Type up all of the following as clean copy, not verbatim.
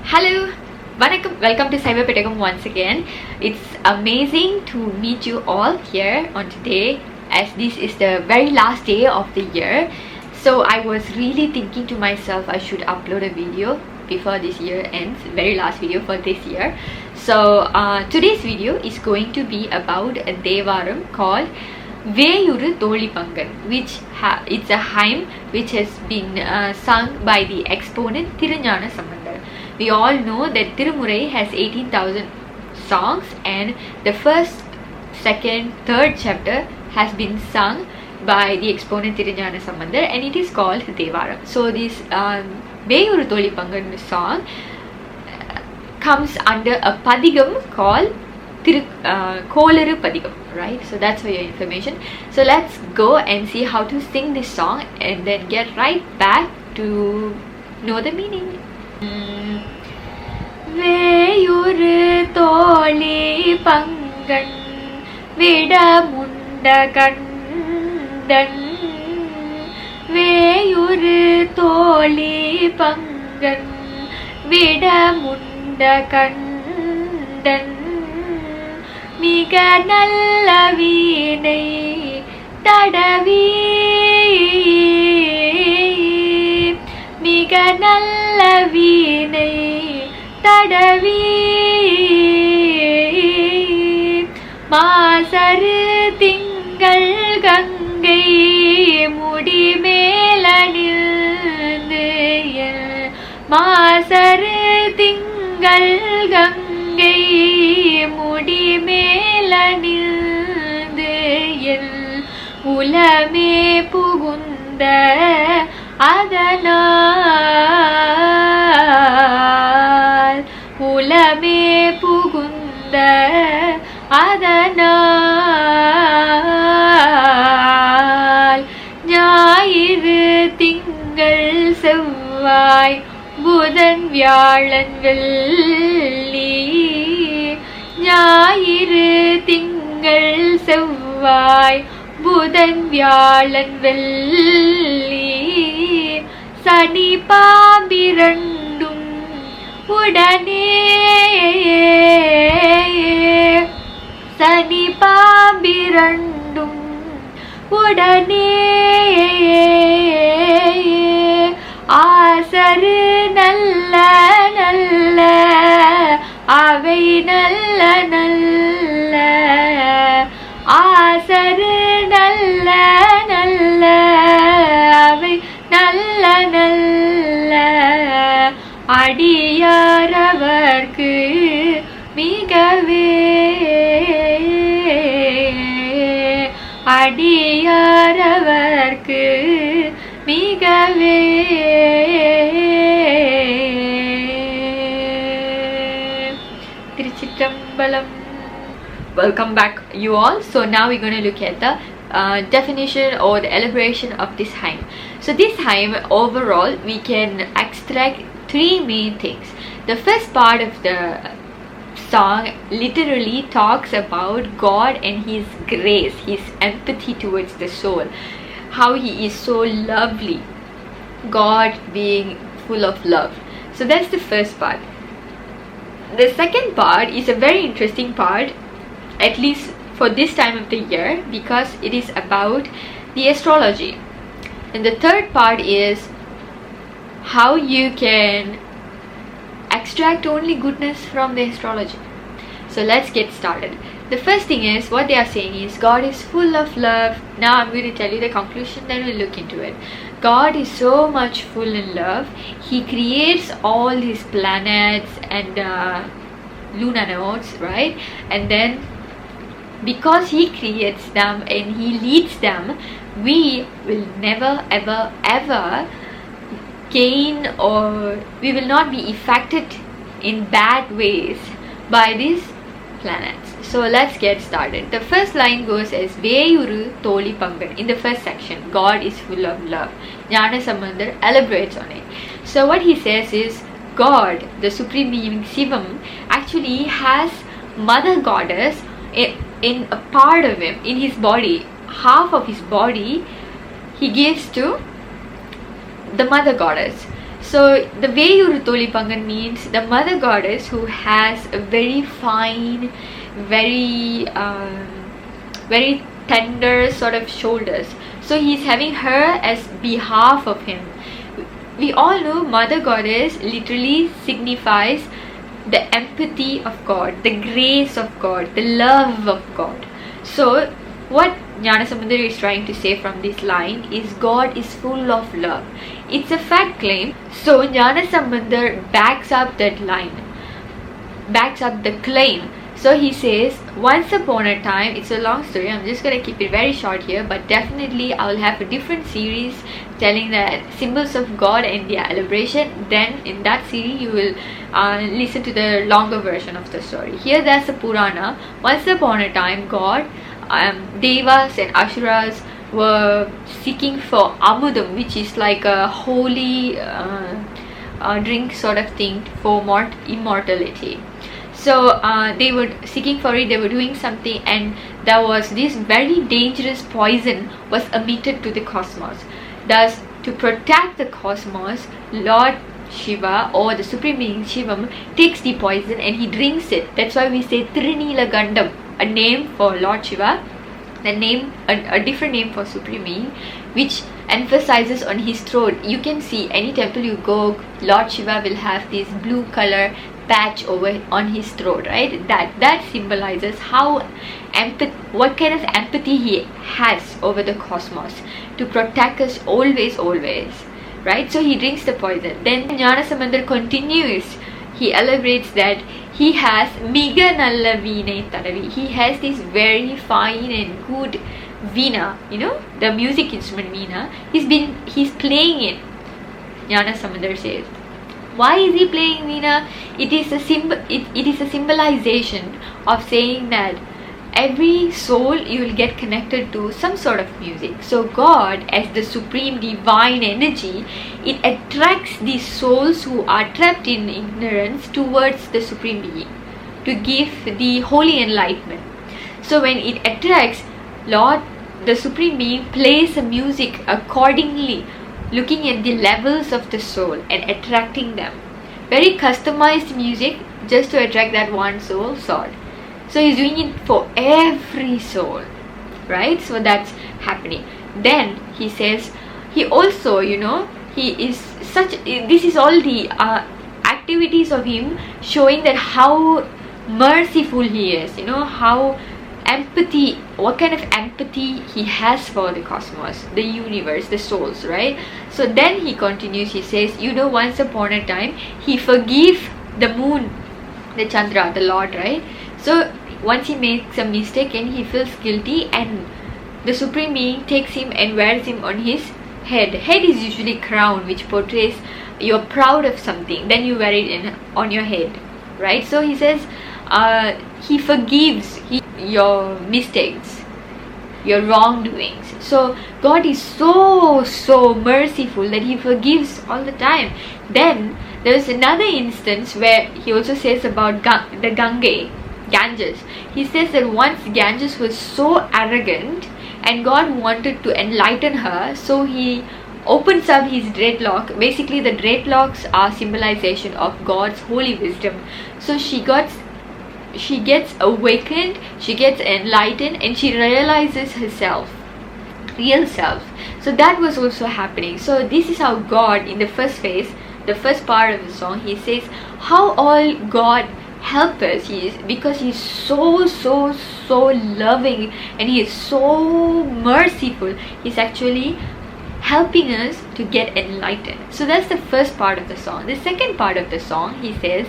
Hello, welcome to Cyber Petagam once again. It's amazing to meet you all here on today, as this is the very last day of the year. So I was really thinking to myself I should upload a video before this year ends, very last video for this year. So today's video is going to be about a thevaram called Veyuru Tholi Panggan, which it's a hymn which has been sung by the exponent Thirunyanasambanthar. We all know that Tirumurai has 18,000 songs, and the first, second, third chapter has been sung by the exponent Thirunyanasambanthar, and it is called thevaram. So this Veyuru Tholi Panggan song comes under a padigam called Kolaru Padigam, right? So that's for your information. So let's go and see how to sing this song and then get right back to know the meaning. Veyuru Tholi Panggan vidamunda kandan Veyuru Tholi Panggan vidamunda kandan Miga nalla veenai tadavi Miga nalla veenai tadavi Maasaru tingal gangai mudi mela nilnu Maasaru tingal gangai mudi mela nilnu ulame pugunda adanal ulame pugunda adanal ஞாயிறு திங்கள் செவ்வாய் புதன் வியாழன் வெள்ளி ஞாயிறு திங்கள் செவ்வாய் புதன் வியாழன் வெள்ளி சனி பாம்பிரண்டும் உடனே சனி பாம்பிரண்டும் உடனே ஆசரு நல்ல நல்ல அவை நல்ல நல்ல ஆசரு நல்ல நல்ல அவை நல்ல நல்ல அடியாரவர்க்கு மிகவே அடியாரவர்க்கு மிகவே திருச்சிற்றம்பலம். Welcome back you all. So now we're going to look at the definition or the elaboration of this hymn. So this hymn overall we can extract three main things. The first part of the song literally talks about God and his grace, his empathy towards the soul, how he is so lovely, God being full of love. So that's the first part. The second part is a very interesting part, at least for this time of the year, because it is about the astrology. And the third part is how you can extract only goodness from the astrology. So let's get started. The first thing is, what they are saying is God is full of love. Now I'm going to tell you the conclusion, then we'll look into it. God is so much full in love. He creates all these planets and lunar nodes, right? And then because he creates them and he leads them, we will never ever ever gain, or we will not be affected in bad ways by these planets. So let's get started. The first line goes as Veyuru Tholi Panggan. In the first section, God is full of love. Gnanasambandar elaborates on it. So what he says is, God, the supreme being Shivam, actually has mother goddess in a part of him, in his body. Half of his body he gives to the mother goddess. So So the Veyuru Tholi Panggan means the mother goddess who has a very fine, very very tender sort of shoulders. So he's having her as behalf of him. We all know mother goddess literally signifies the empathy of God, the grace of God, the love of God. So what Nyanasambanthar is trying to say from this line is God is full of love. It's a fact claim. So Nyanasambanthar backs up that line, backs up the claim. So he says, once upon a time, it's a long story, I'm just going to keep it very short here, but definitely I will have a different series telling the symbols of God and their elaboration. Then in that series you will listen to the longer version of the story. Here there's a Purana. Once upon a time, God, Devas and Asuras were seeking for Amudam, which is like a holy drink sort of thing for immortality. So they were seeking for it, they were doing something, and there was this very dangerous poison was emitted to the cosmos. Thus, to protect the cosmos, Lord Shiva, or the Supreme Being Shivam, takes the poison and he drinks it. That's why we say Thirunyanasambanthar, a name for Lord Shiva, a different name for Supreme Being, which emphasizes on his throat. You can see any temple you go, Lord Shiva will have this blue color patch over on his throat, right? That symbolizes how what kind of empathy he has over the cosmos to protect us always, right? So he drinks the poison. Then Nyanasambanthar continues. He elaborates that he has Miga Nalla Veena Taravi. He has this very fine and good veena, the music instrument veena. He's playing it. Nyanasambanthar says. Why is he playing veena? It is a symbolization of saying that every soul you will get connected to some sort of music. So God, as the supreme divine energy, it attracts these souls who are trapped in ignorance towards the Supreme Being to give the holy enlightenment. So when it attracts, Lord, the Supreme Being plays the music accordingly, looking at the levels of the soul and attracting them. Very customized music just to attract that one soul. So he's doing it for every soul, right? So that's happening. Then he says, he also, he is this is all the activities of him showing that how merciful he is, how empathy, what kind of empathy he has for the cosmos, the universe, the souls, right? So then he continues, he says, once upon a time he forgave the moon, the Chandra, the Lord, right? So once he makes a mistake and he feels guilty, and the Supreme Being takes him and wears him on his head. Head is usually crown, which portrays you're proud of something, then you wear it on your head, right? So he says he forgives your mistakes, your wrongdoings. So God is so merciful that he forgives all the time. Then there is another instance where he also says about the Ganges. He says that once Ganges was so arrogant and God wanted to enlighten her, so he opens up his dreadlock. Basically the dreadlocks are symbolization of God's holy wisdom. So she gets awakened, she gets enlightened, and she realizes herself, real self. So that was also happening. So this is how God, in the first phase, the first part of the song, he says how all God help us because he's so loving and he is so merciful. He's actually helping us to get enlightened. So that's the first part of the song. The second part of the song, he says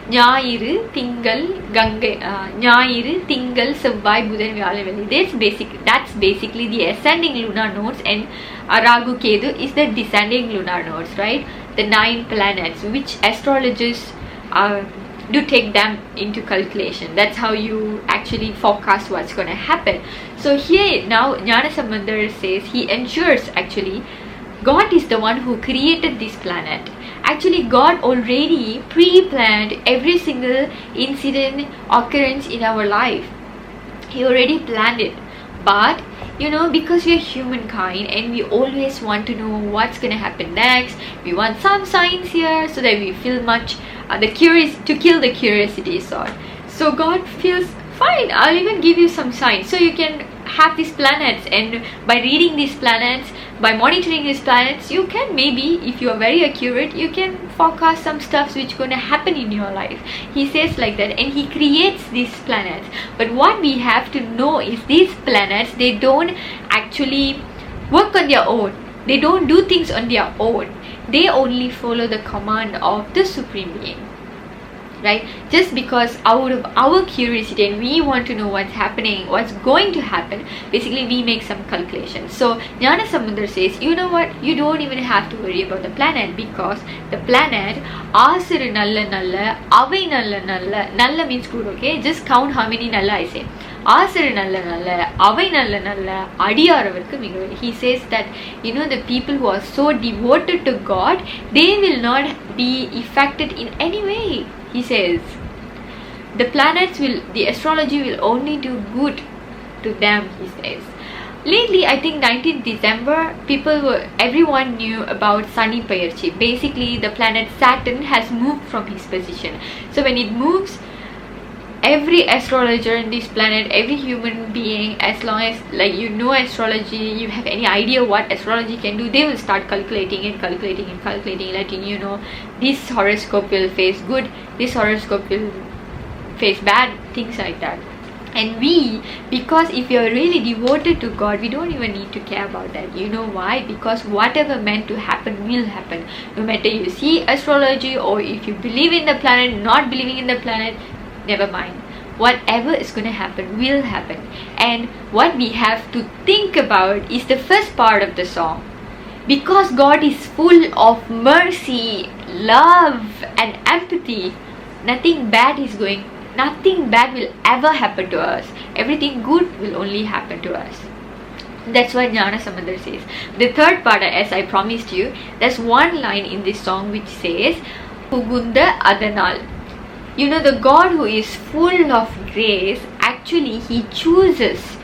Nyayiru Tingal Gangai Nyayiru Tingal Sevvai Budan Vyala. That's basically the ascending lunar nodes, and Ragu Ketu is the descending lunar nodes, right? The 9 planets, which astrologers do take them into calculation. That's how you actually forecast what's going to happen. So here now Nyanasambanthar says he ensures actually God is the one who created this planet. Actually God already pre-planned every single incident, occurrence in our life. He already planned it But because we are humankind and we always want to know what's gonna happen next, we want some signs here so that we feel much to kill the curiosity sort. So God feels fine, I'll even give you some signs so you can have these planets, and by reading these planets, by monitoring these planets, you can maybe, if you are very accurate, you can forecast some stuff which going to happen in your life. He says like that, and he creates these planets. But what we have to know is these planets, they don't actually work on their own. They don't do things on their own. They only follow the command of the Supreme Being. Right? Just because out of our curiosity and we want to know what's happening, what's going to happen, basically we make some calculations. So Nyanasambanthar says, you know what, you don't even have to worry about the planet, because the planet Asiru nalla nalla, avai nalla nalla, nalla means good, okay? Just count how many nalla I say. Asiru nalla nalla, avai nalla nalla, adiyaravarku migavel. He says that the people who are so devoted to God, they will not be affected in any way. He says the astrology will only do good to them, he says. Lately, I think 19th December, everyone knew about Sunny Payarchi. Basically, the planet Saturn has moved from his position. So when it moves, every astrologer in this planet, every human being, as long as astrology, you have any idea what astrology can do, they will start calculating, letting you know this horoscope will face good, this horoscope will face bad, things like that. And because if you're really devoted to God, we don't even need to care about that. You know why? Because whatever meant to happen will happen. No matter you see astrology, or if you believe in the planet, not believing in the planet, never mind. Whatever is going to happen will happen. And what we have to think about is the first part of the song. Because God is full of mercy, love and empathy, nothing bad will ever happen to us. Everything good will only happen to us. That's what Nyanasambanthar says. The third part, as I promised you, there's one line in this song which says, Pugunda Adanal. The God who is full of grace, actually he chooses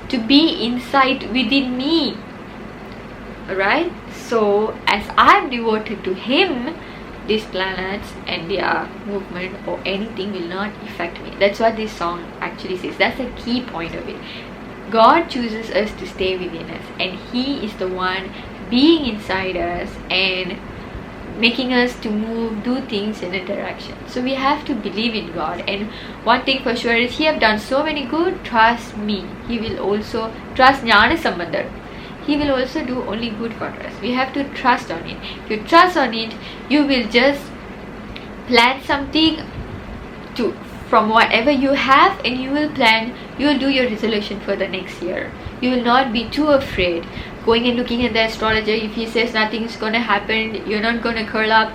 to be inside within me. Right? So as I'm devoted to him, these planets and their movement or anything will not affect me. That's what this song actually says. That's a key point of it. God chooses us to stay within us, and he is the one being inside us and making us to move, do things in a direction. So we have to believe in God. And one thing for sure is, he have done so many good, trust me. He will also trust Nyanasambanthar. He will also do only good for us. We have to trust on it. If you trust on it, you will just plan something from whatever you have, and you will do your resolution for the next year. You will not be too afraid going and looking at the astrologer. If he says nothing is going to happen, you're not going to curl up,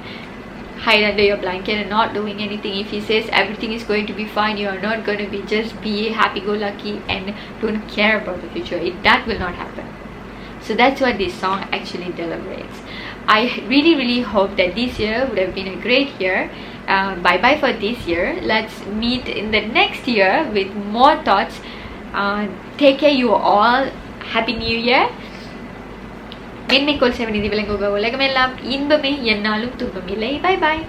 hide under your blanket and not doing anything. If he says everything is going to be fine, you are not going to just be happy-go-lucky and don't care about the future. That will not happen. So that's what this song actually deliberates. I really hope that this year would have been a great year. Bye-bye for this year. Let's meet in the next year with more thoughts. Take care, you all. Happy New Year. மென்மைக்கோள் செவனிதி விளங்குக உலகமெல்லாம் இன்பமே என்னாலும் துன்பமில்லை. Bye bye.